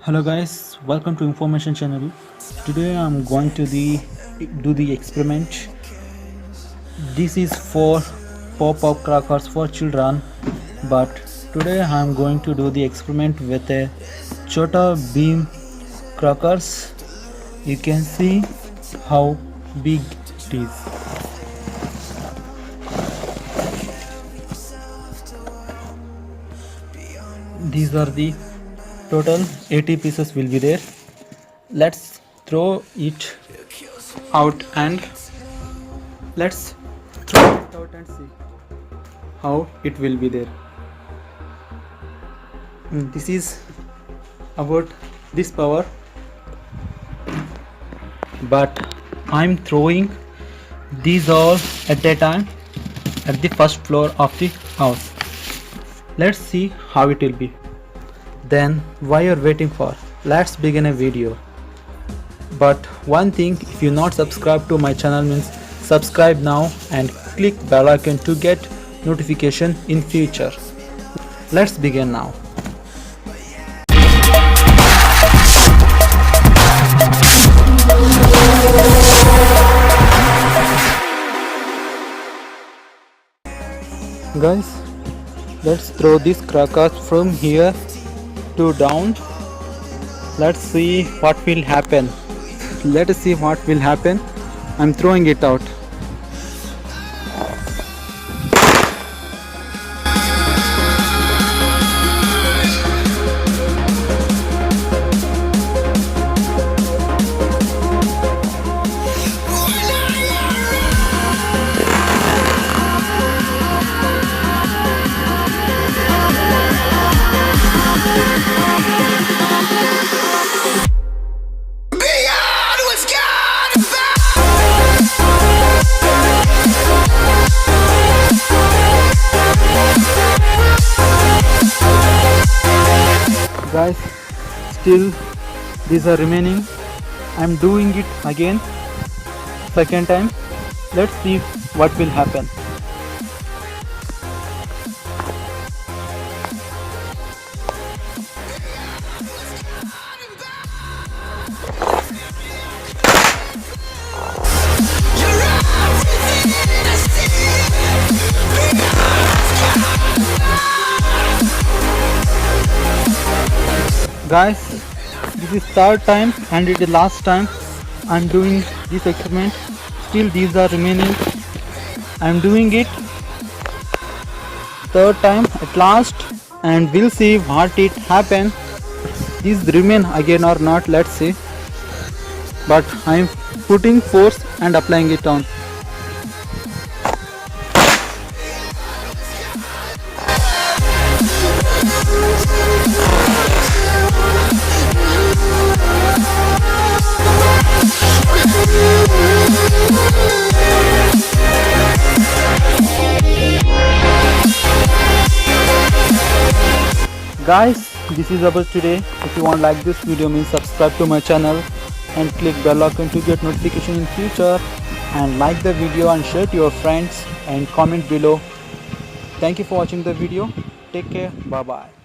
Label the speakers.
Speaker 1: Hello guys, welcome to information channel. Today I'm going to do the experiment. This is for pop-up crackers for children, but today I'm going to do the experiment with a Chhota beam crackers. You can see how big it is. These are the total 80 pieces will be there. Let's throw it out and let's throw it out and see how it will be there. This is about this power, but I'm throwing these all at a time at the first floor of the house. Let's see how it will be. Then why you're waiting for? Let's begin a video. But one thing, if you're not subscribed to my channel, means subscribe now and click bell icon to get notification in future. Let's begin now. Guys, let's throw these crackers from here to down. Let's see what will happen. Let us see what will happen. I'm throwing it out. Guys, still these are remaining. I'm doing it again, second time. Let's see what will happen. Guys, this is third time and it is last time I'm doing this experiment. Still these are remaining. I'm doing it third time at last, and we'll see what it happen. These remain again or not, let's see. But I'm putting force and applying it on. Guys, this is about today. If you want like this video, means subscribe to my channel and click bell icon to get notification in future, and like the video and share to your friends and comment below. Thank you for watching the video. Take care. Bye bye.